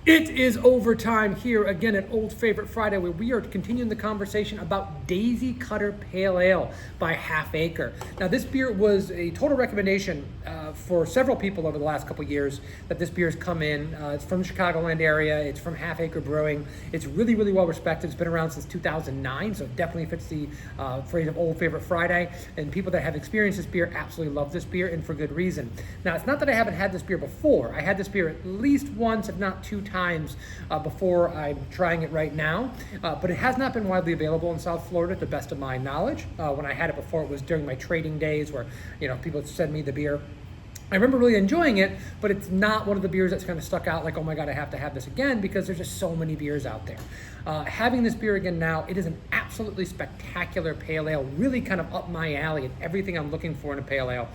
It is overtime here again at Old Favorite Friday, where we are continuing the conversation about Daisy Cutter Pale Ale by Acre. Now, this beer was a total recommendation for several people over the last couple years that this beer has come in. It's from the Chicagoland area. It's from Acre Brewing. It's really, really well respected. It's been around since 2009, so it definitely fits the phrase of Old Favorite Friday. And people that have experienced this beer absolutely love this beer, and for good reason. Now, it's not that I haven't had this beer before. I had this beer at least once, if not two times before. I'm trying it right now, but it has not been widely available in South Florida to the best of my knowledge. When I had it before, it was during my trading days where people send me the beer. I remember really enjoying it, but it's not one of the beers that's kind of stuck out like, oh my God, I have to have this again, because there's just so many beers out there. Having this beer again now, it is an absolutely spectacular pale ale, really kind of up my alley and everything I'm looking for in a pale ale.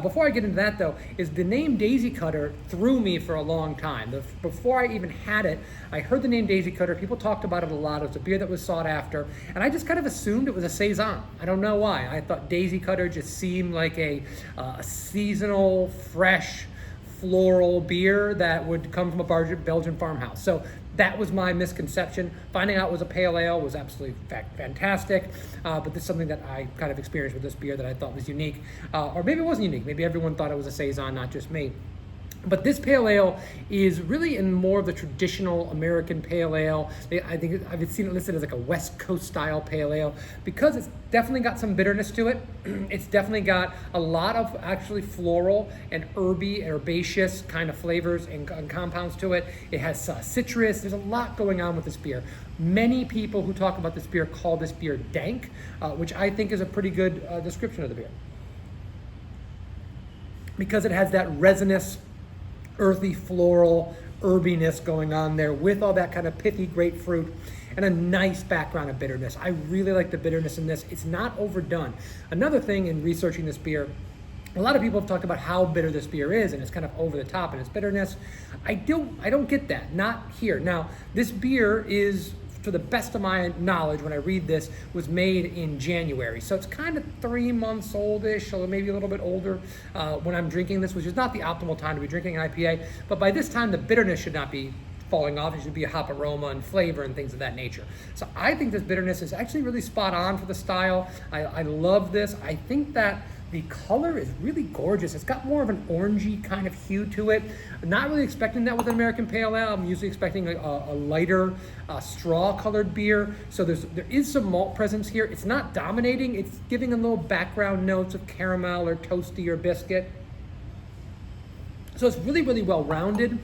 Before I get into that though, is the name Daisy Cutter threw me for a long time. Before I even had it, I heard the name Daisy Cutter. People talked about it a lot. It was a beer that was sought after, and I just kind of assumed it was a Saison. I don't know why. I thought Daisy Cutter just seemed like a seasonal, fresh, floral beer that would come from a Belgian farmhouse. So that was my misconception. Finding out it was a pale ale was absolutely fantastic, but this is something that I kind of experienced with this beer that I thought was unique. Or maybe it wasn't unique. Maybe everyone thought it was a Saison, not just me. But this pale ale is really in more of the traditional American pale ale. I think I've seen it listed as like a West Coast style pale ale because it's definitely got some bitterness to it. It's definitely got a lot of actually floral and herby, herbaceous kind of flavors and compounds to it. It has citrus. There's a lot going on with this beer. Many people who talk about this beer call this beer dank, which I think is a pretty good description of the beer, because it has that resinous, earthy, floral herbiness going on there with all that kind of pithy grapefruit and a nice background of bitterness. I really like the bitterness in this. It's not overdone. Another thing in researching this beer, a lot of people have talked about how bitter this beer is, and it's kind of over the top in its bitterness. I don't get that, not here. Now, this beer is, to the best of my knowledge, when I read this, was made in January. So it's kind of 3 months oldish, or maybe a little bit older when I'm drinking this, which is not the optimal time to be drinking an IPA. But by this time, the bitterness should not be falling off. It should be a hop aroma and flavor and things of that nature. So I think this bitterness is actually really spot on for the style. I love this. I think that the color is really gorgeous. It's got more of an orangey kind of hue to it. I'm not really expecting that with an American Pale Ale. I'm usually expecting a lighter straw-colored beer. So there is some malt presence here. It's not dominating. It's giving a little background notes of caramel or toasty or biscuit. So it's really, really well-rounded,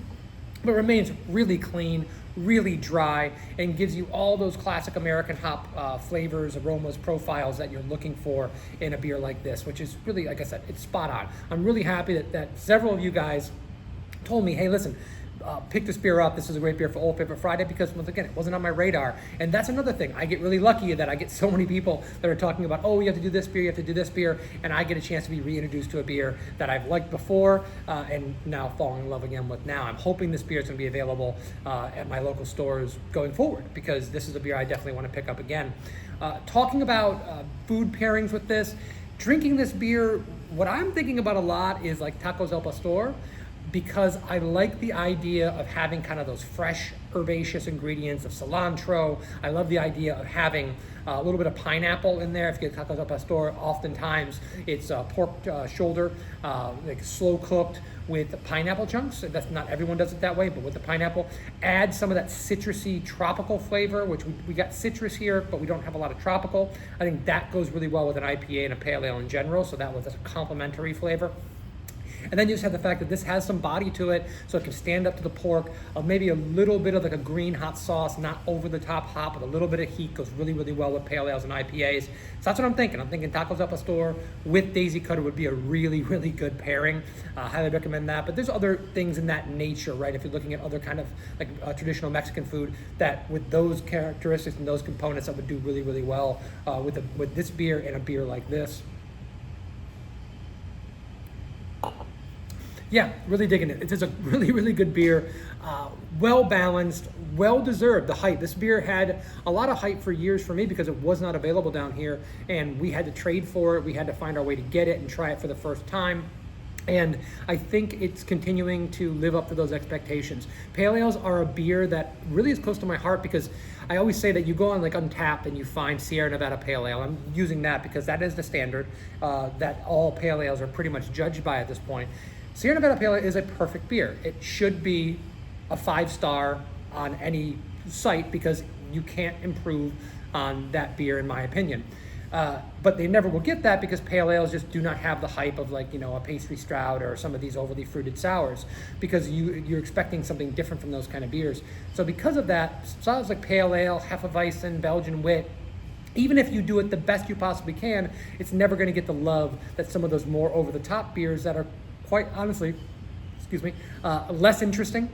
but remains really clean, really dry, and gives you all those classic American hop flavors, aromas, profiles that you're looking for in a beer like this, which is really, like I said, it's spot on. I'm really happy that several of you guys told me, hey, listen, pick this beer up. This is a great beer for Old Favorite Friday, because once again, it wasn't on my radar. And that's another thing. I get really lucky that I get so many people that are talking about, oh, you have to do this beer, you have to do this beer, and I get a chance to be reintroduced to a beer that I've liked before and now falling in love again with now. I'm hoping this beer is going to be available at my local stores going forward, because this is a beer I definitely want to pick up again. Talking about food pairings with this, drinking this beer, what I'm thinking about a lot is like tacos al pastor, because I like the idea of having kind of those fresh herbaceous ingredients of cilantro. I love the idea of having a little bit of pineapple in there. If you get tacos al pastor, oftentimes it's pork shoulder, like slow cooked with pineapple chunks. That's not everyone does it that way, but with the pineapple, add some of that citrusy tropical flavor, which we got citrus here, but we don't have a lot of tropical. I think that goes really well with an IPA and a pale ale in general, so that was a complementary flavor. And then you just have the fact that this has some body to it, so it can stand up to the pork. Maybe a little bit of like a green hot sauce, not over the top hot, but a little bit of heat goes really, really well with pale ales and IPAs. So that's what I'm thinking. I'm thinking tacos al pastor with Daisy Cutter would be a really, really good pairing. Highly recommend that. But there's other things in that nature, right? If you're looking at other kind of like traditional Mexican food, that with those characteristics and those components, that would do really, really well with this beer and a beer like this. Yeah, really digging it. It is a really, really good beer. Well balanced, well deserved. The hype. This beer had a lot of hype for years for me because it was not available down here, and we had to trade for it. We had to find our way to get it and try it for the first time. And I think it's continuing to live up to those expectations. Pale ales are a beer that really is close to my heart because I always say that you go on like Untappd and you find Sierra Nevada Pale Ale. I'm using that because that is the standard that all pale ales are pretty much judged by at this point. Sierra Nevada Pale Ale is a perfect beer. It should be a 5-star on any site because you can't improve on that beer in my opinion. But they never will get that because pale ales just do not have the hype of like, a pastry strout or some of these overly fruited sours because you're expecting something different from those kind of beers. So because of that, styles like pale ale, Hefeweizen, Belgian wit, even if you do it the best you possibly can, it's never going to get the love that some of those more over-the-top beers that are quite honestly, less interesting,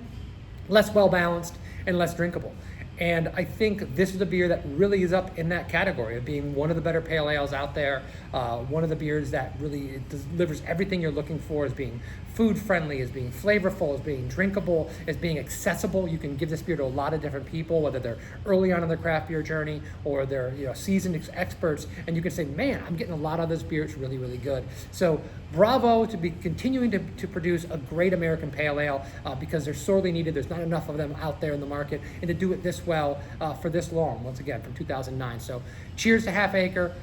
less well-balanced, and less drinkable. And I think this is a beer that really is up in that category of being one of the better pale ales out there, one of the beers that really delivers everything you're looking for as being food friendly, as being flavorful, as being drinkable, as being accessible. You can give this beer to a lot of different people, whether they're early on in their craft beer journey or they're seasoned experts, and you can say, man, I'm getting a lot of this beer. It's really, really good. So bravo to be continuing to produce a great American pale ale because they're sorely needed. There's not enough of them out there in the market, and to do it this well for this long, once again, from 2009. So cheers to Half Acre.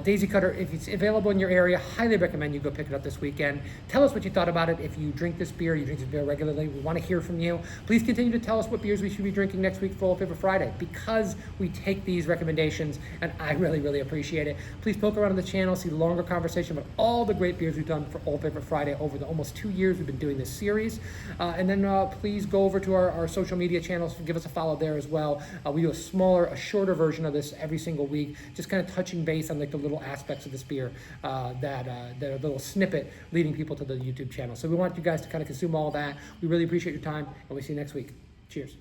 Daisy Cutter, if it's available in your area, highly recommend you go pick it up this weekend. Tell us what you thought about it. If you drink this beer, you drink this beer regularly, we want to hear from you. Please continue to tell us what beers we should be drinking next week for Old Paper Friday because we take these recommendations and I really, really appreciate it. Please poke around on the channel, see longer conversation about all the great beers we've done for Old Paper Friday over the almost 2 years we've been doing this series. And then please go over to our social media channels, give us a follow there as well. We do a shorter version of this every single week, just kind of touching base on the little aspects of this beer that are a little snippet leading people to the YouTube channel. So we want you guys to kind of consume all that. We really appreciate your time, and we'll see you next week. Cheers.